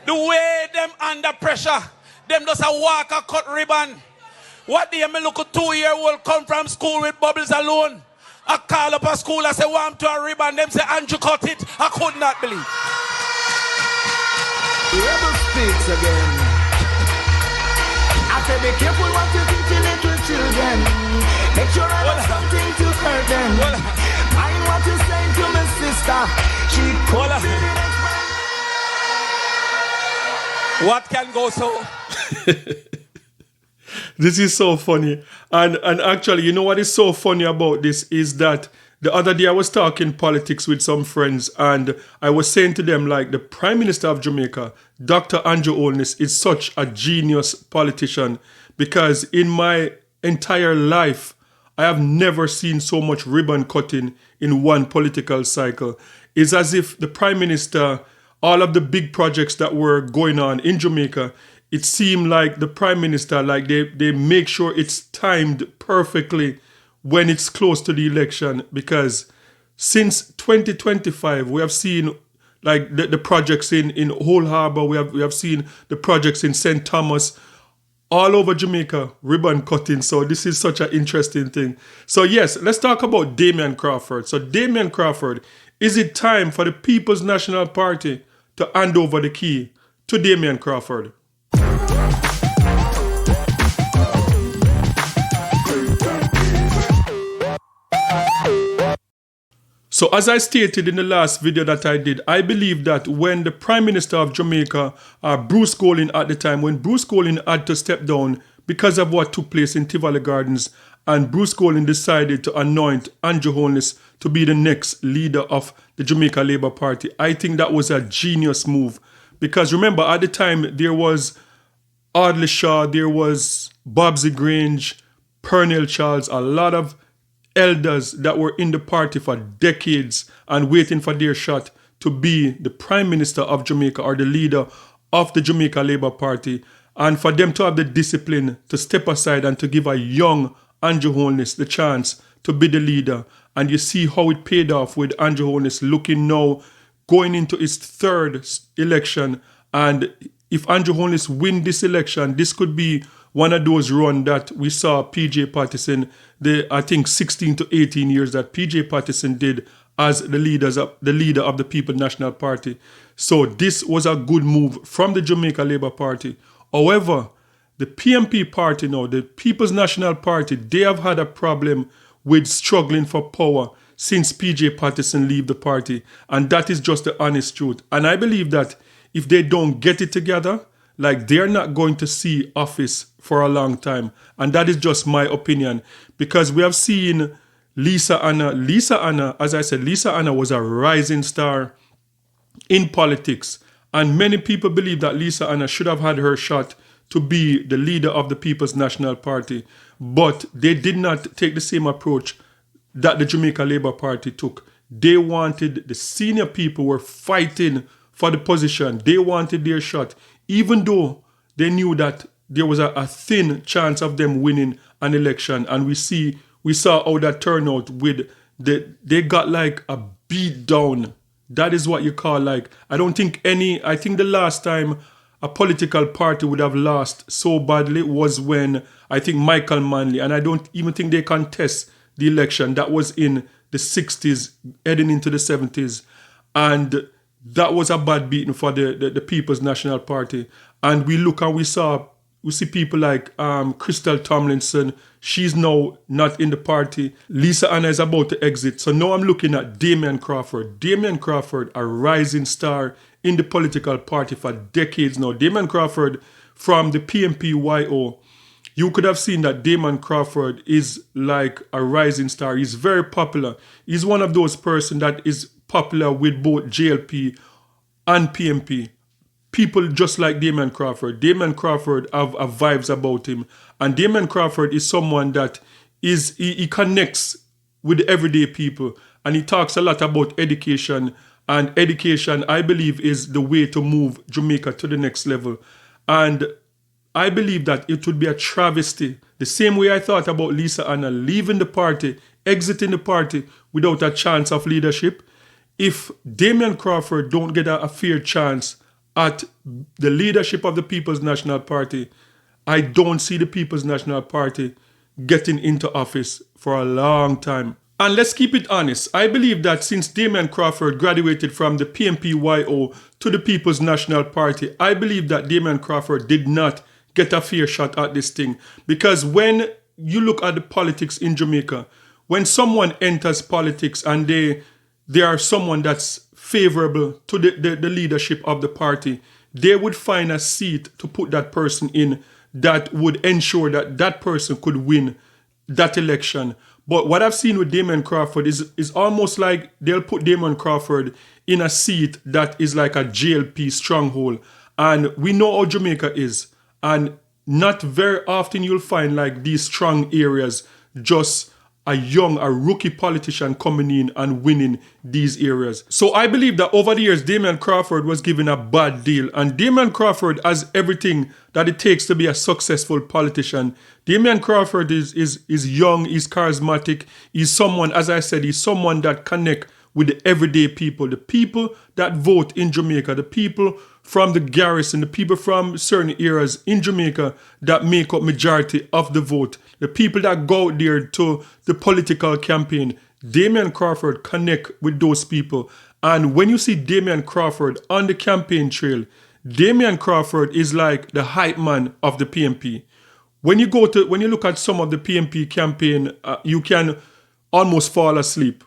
The way them under pressure, them just a walk a cut ribbon. What do you mean look a 2-year-old come from school with bubbles alone? I call up a school, I say, want to a ribbon. Them say, Andrew cut it. I could not believe. The rebel speaks again. I say, be careful what you teach your little children. Make sure I have something to hurt them. Mind what you say to my sister. She could be the next man. What can go so? This is so funny. And actually, you know what is so funny about this is that the other day I was talking politics with some friends and I was saying to them like the Prime Minister of Jamaica, Dr. Andrew Holness, is such a genius politician because in my entire life, I have never seen so much ribbon cutting in one political cycle. It's as if the Prime Minister, all of the big projects that were going on in Jamaica, it seemed like the Prime Minister, like they make sure it's timed perfectly when it's close to the election, because since 2025, we have seen like the projects in Whole Harbour, we have seen the projects in St. Thomas, all over Jamaica, ribbon cutting. So this is such an interesting thing. So yes, let's talk about Damion Crawford. So Damion Crawford, is it time for the People's National Party to hand over the key to Damion Crawford? So as I stated in the last video that I did, I believe that when the Prime Minister of Jamaica, Bruce Golding at the time, when Bruce Golding had to step down because of what took place in Tivoli Gardens, and Bruce Golding decided to anoint Andrew Holness to be the next leader of the Jamaica Labour Party, I think that was a genius move. Because remember, at the time, there was Audley Shaw, there was Babsy Grange, Pernell Charles, a lot of elders that were in the party for decades and waiting for their shot to be the Prime Minister of Jamaica or the leader of the Jamaica Labour Party, and for them to have the discipline to step aside and to give a young Andrew Holness the chance to be the leader. And you see how it paid off with Andrew Holness looking now, going into his third election. And if Andrew Holness win this election, this could be one of those runs that we saw PJ Patterson, I think 16 to 18 years that PJ Patterson did as the leader of the People's National Party. So this was a good move from the Jamaica Labour Party. However, the PNP party now, the People's National Party, they have had a problem with struggling for power since PJ Patterson left the party. And that is just the honest truth. And I believe that if they don't get it together, like they're not going to see office for a long time. And that is just my opinion. Because we have seen Lisa Anna. Lisa Anna, as I said, Lisa Anna was a rising star in politics. And many people believe that Lisa Anna should have had her shot to be the leader of the People's National Party. But they did not take the same approach that the Jamaica Labour Party took. They wanted, the senior people were fighting for the position. They wanted their shot, even though they knew that there was a thin chance of them winning an election. And we saw how that turned out with they got like a beat down. That is what you call like, I think the last time a political party would have lost so badly was when I think Michael Manley, and I don't even think they contest the election. That was in the 60s, heading into the 70s. And that was a bad beating for the People's National Party. And we look and we see people like Crystal Tomlinson. She's now not in the party. Lisa Anna is about to exit. So now I'm looking at Damion Crawford. Damion Crawford, a rising star in the political party for decades now. Damion Crawford from the PNP-YO. You could have seen that Damion Crawford is like a rising star. He's very popular. He's one of those persons that is popular with both JLP and PNP. People just like Damion Crawford. Damion Crawford have vibes about him. And Damion Crawford is someone that he connects with the everyday people. And he talks a lot about education. And education, I believe, is the way to move Jamaica to the next level. And I believe that it would be a travesty, the same way I thought about Lisa Anna leaving the party, exiting the party without a chance of leadership. If Damion Crawford don't get a fair chance at the leadership of the People's National Party, I don't see the People's National Party getting into office for a long time. And let's keep it honest. I believe that since Damion Crawford graduated from the PNP-YO to the People's National Party, I believe that Damion Crawford did not get a fair shot at this thing. Because when you look at the politics in Jamaica, when someone enters politics and they are someone that's favorable to the leadership of the party, they would find a seat to put that person in that would ensure that that person could win that election. But what I've seen with Damion Crawford is almost like they'll put Damion Crawford in a seat that is like a JLP stronghold. And we know how Jamaica is. And not very often you'll find like these strong areas just a rookie politician coming in and winning these areas. So I believe that over the years, Damion Crawford was given a bad deal. And Damion Crawford has everything that it takes to be a successful politician. Damion Crawford is young, he's charismatic, he's someone, as I said, he's someone that connects with the everyday people, the people that vote in Jamaica, the people from the garrison, the people from certain areas in Jamaica that make up majority of the vote, the people that go out there to the political campaign. Damion Crawford connect with those people. And when you see Damion Crawford on the campaign trail, Damion Crawford is like the hype man of the PNP. When you look at some of the PNP campaign, you can almost fall asleep.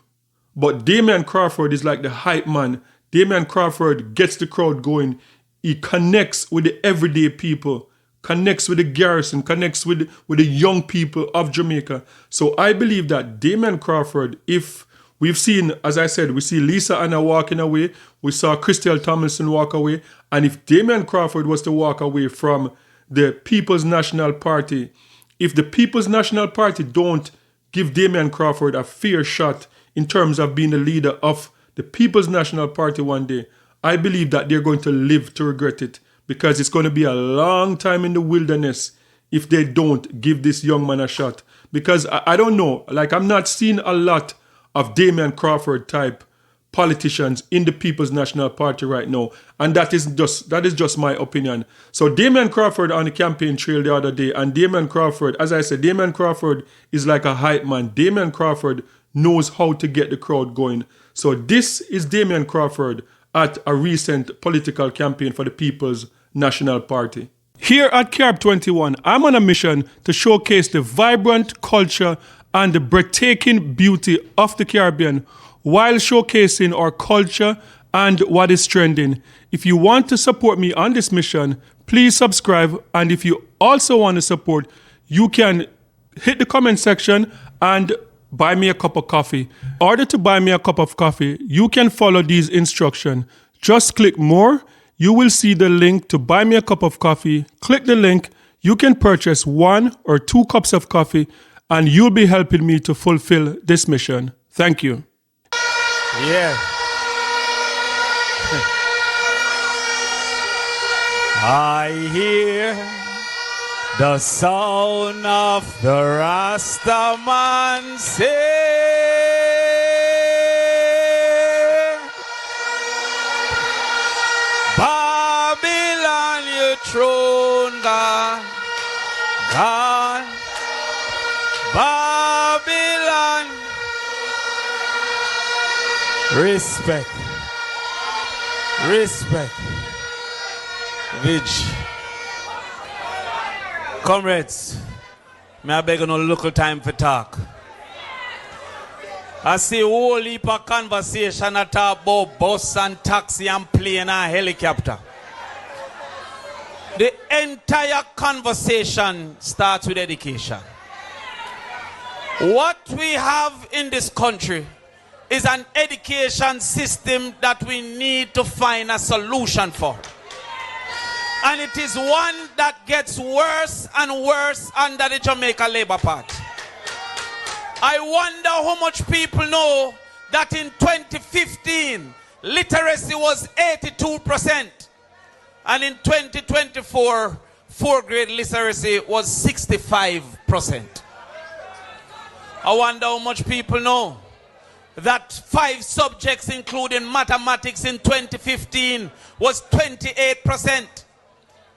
But Damion Crawford is like the hype man. Damion Crawford gets the crowd going. He connects with the everyday people, connects with the garrison, connects with the young people of Jamaica. So I believe that Damion Crawford, if we've seen, as I said, we see Lisa Anna walking away, we saw Christel Tomlinson walk away, and if Damion Crawford was to walk away from the People's National Party, if the People's National Party don't give Damion Crawford a fair shot in terms of being the leader of the People's National Party one day, I believe that they're going to live to regret it, because it's going to be a long time in the wilderness if they don't give this young man a shot. Because I don't know, like I'm not seeing a lot of Damion Crawford type politicians in the People's National Party right now, and that is just my opinion. So Damion Crawford on the campaign trail the other day, and Damion Crawford, as I said, Damion Crawford is like a hype man. Damion Crawford knows how to get the crowd going. So this is Damion Crawford at a recent political campaign for the People's National Party. Here at Carib 21, I'm on a mission to showcase the vibrant culture and the breathtaking beauty of the Caribbean while showcasing our culture and what is trending. If you want to support me on this mission, please subscribe. And if you also want to support, you can hit the comment section and buy me a cup of coffee. In order to buy me a cup of coffee, you can follow these instructions. Just click more. You will see the link to buy me a cup of coffee. Click the link. You can purchase 1 or 2 cups of coffee, and you'll be helping me to fulfill this mission. Thank you. Yeah. I hear the sound of the Rastaman say, Babylon, your throne gone, gone. Babylon. Respect. Respect. Vidge. Comrades, may I beg no local time for talk. I see a whole heap of conversation at about bus and taxi and plane and helicopter. The entire conversation starts with education. What we have in this country is an education system that we need to find a solution for. And it is one that gets worse and worse under the Jamaica Labour Party. I wonder how much people know that in 2015, literacy was 82%. And in 2024, 4th grade literacy was 65%. I wonder how much people know that 5 subjects, including mathematics in 2015, was 28%.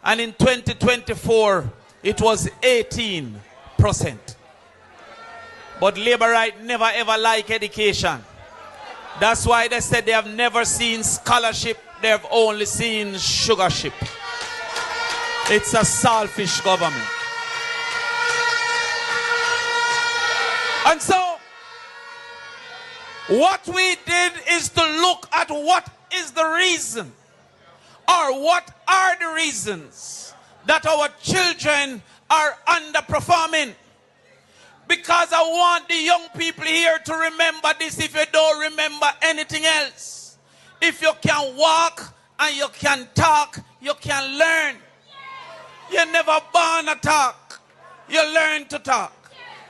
And in 2024, it was 18%. But Labour right never ever like education. That's why they said they have never seen scholarship, they have only seen sugarship. It's a selfish government. And so, what we did is to look at what is the reason, or what are the reasons that our children are underperforming. Because I want the young people here to remember this if you don't remember anything else. If you can walk and you can talk, you can learn. You never born to talk, you learn to talk.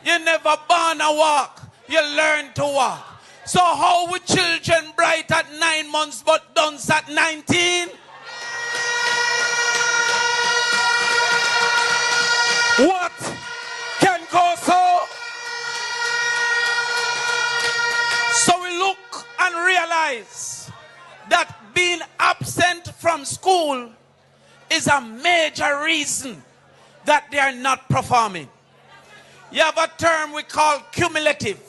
You never born to walk, you learn to walk. So how we children bright at 9 months but dunce at 19? What can go so? So we look and realize that being absent from school is a major reason that they are not performing. You have a term we call cumulative.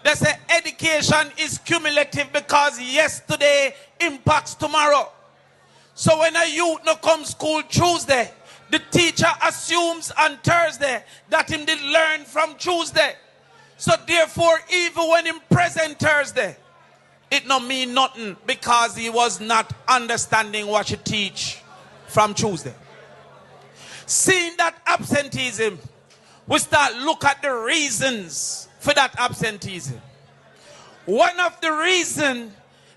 They say education is cumulative because yesterday impacts tomorrow. So when a youth no come school Tuesday, the teacher assumes on Thursday that him did learn from Tuesday. So therefore, even when him present Thursday, it no mean nothing because he was not understanding what you teach from Tuesday. Seeing that absenteeism, we start look at the reasons for that absenteeism. One of the reasons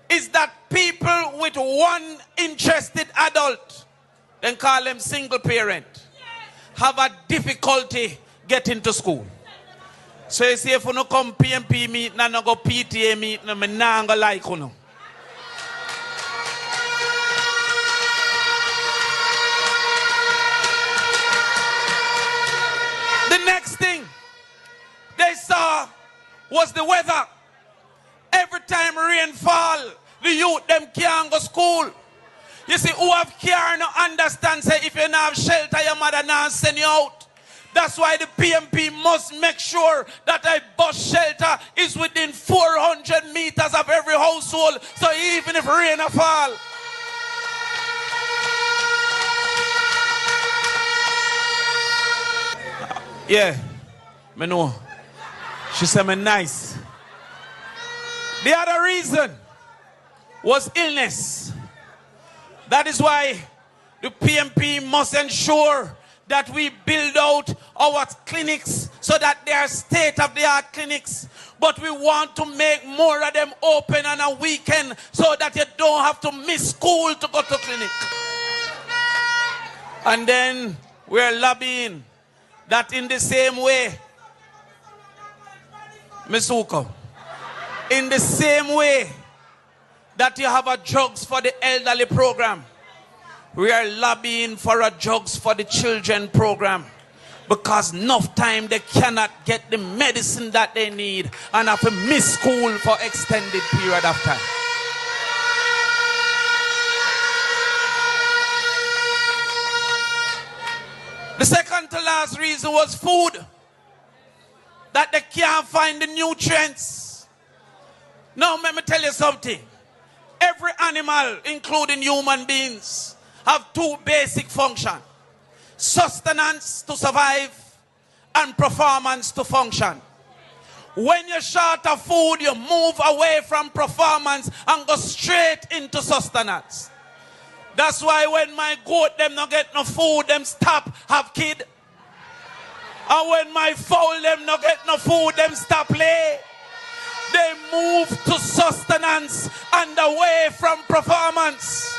is that people with one interested adult, then call them single parent, have a difficulty getting to school. So you see, if you no come PMP meeting and no go PTA meeting, I not go like you. The next thing they saw was the weather. Every time rain fall, the youth them can't go school. You see, who have care no understand, say if you don't have shelter, your mother now send you out. That's why the PMP must make sure that a bus shelter is within 400 meters of every household. So even if rain fall. Yeah, me know. She said me nice. The other reason was illness. That is why the PMP must ensure that we build out our clinics so that they are state-of-the-art clinics. But we want to make more of them open on a weekend so that you don't have to miss school to go to clinic. And then we're lobbying that in the same way, Misuko, in the same way that you have a drugs for the elderly program, we are lobbying for a drugs for the children program, because enough time they cannot get the medicine that they need and have to miss school for extended period of time. The second to last reason was food. That they can't find the nutrients. Now let me tell you something. Every animal, including human beings, have two basic functions. Sustenance to survive and performance to function. When you're short of food, you move away from performance and go straight into sustenance. That's why when my goat them not get no food, them stop have kid. And when my fowl them not get no food, them stop play. They move to sustenance and away from performance.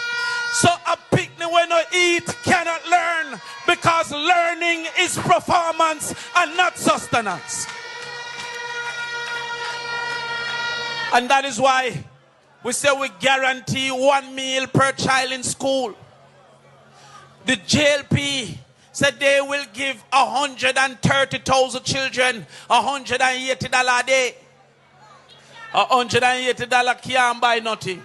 So a picnic when you eat cannot learn, because learning is performance and not sustenance. And that is why we say we guarantee 1 meal per child in school. The JLP said they will give 130,000 children $180 a day. $180 can't buy nothing.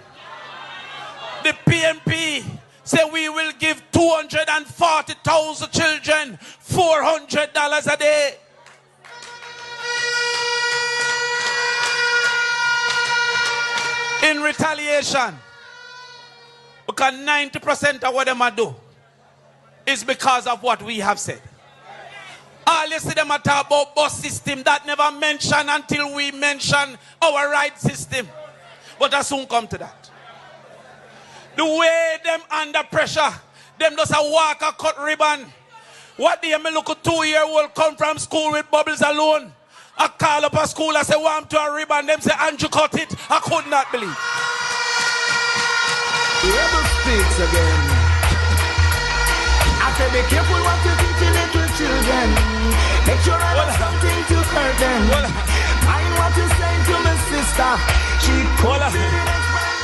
The PMP say we will give 240,000 children $400 a day. In retaliation, because 90% of what they do is because of what we have said. All you see them talk about bus system that never mentioned until we mention our right system. But I soon come to that. The way them under pressure, them just a walk a cut ribbon. What do you mean look a 2-year-old come from school with bubbles alone? I call up a school, I say, want to a ribbon. Them say, Andrew cut it. I could not believe. Rebel speaks again. I say, be careful what you teach your little children. Make sure I have something to hurt them. Mind what you say to my sister. She could be the next man.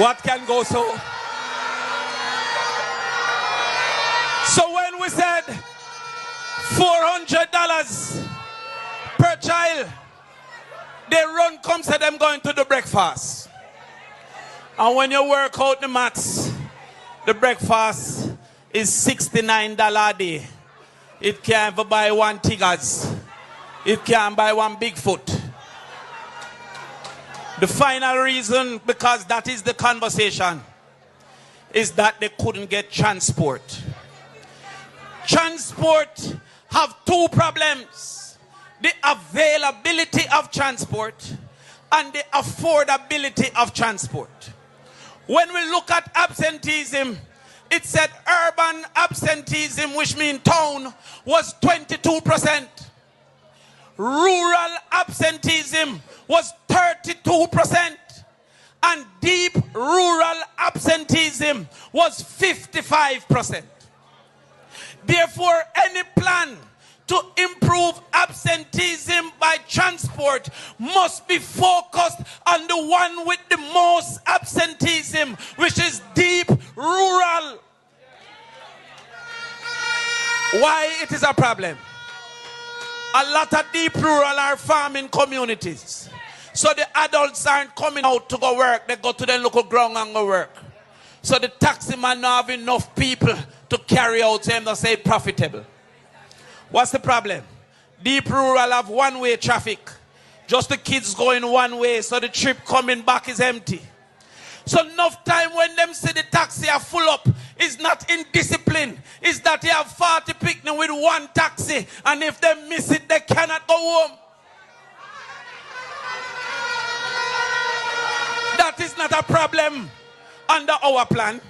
What can go so? So when we said $400 per child, they run come say them going to the breakfast. And when you work out the maths, the breakfast is $69 a day. It can't even buy one Tigers. It can't buy one Bigfoot. The final reason, because that is the conversation, is that they couldn't get transport. Transport have two problems: the availability of transport and the affordability of transport. When we look at absenteeism, it said urban absenteeism, which means town, was 22%. Rural absenteeism was 32%. And deep rural absenteeism was 55%. Therefore, any plan to improve absenteeism by transport must be focused on the one with the most absenteeism, which is deep rural. Why it is a problem? A lot of deep rural are farming communities. So the adults aren't coming out to go work. They go to the local ground and go work. So the taxi man don't have enough people to carry out them to say profitable. What's the problem? Deep rural have one-way traffic. Just the kids going one way, so the trip coming back is empty. So enough time when them see the taxi are full up is not indiscipline. Is that they have 40 picnic with one taxi, and if they miss it, they cannot go home. That is not a problem under our plan.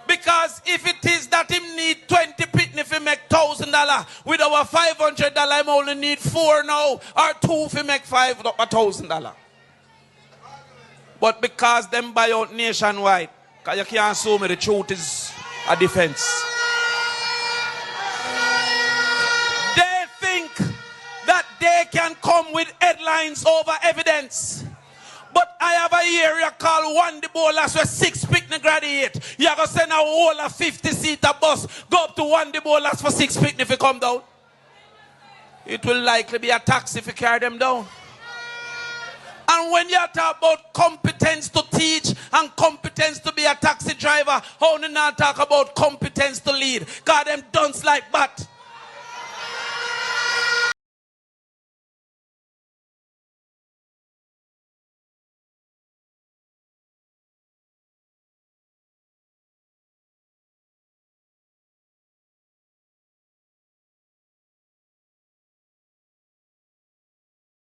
Because if it is that him need 20 picnic if he make $1,000, with our $500 him only need 4 now, or 2 if he make $1,000. But because them buy out nationwide, because you can't assume the truth is a defense. They think that they can come with headlines over evidence. But I have a area called One the Bowlers where 6 picnic graduate. You are going to send a whole 50-seater bus, go up to One the Bowlers for 6 picnic if you come down. It will likely be a taxi if you carry them down. And when you talk about competence to teach and competence to be a taxi driver, how do you not talk about competence to lead? God, them dunce like bat.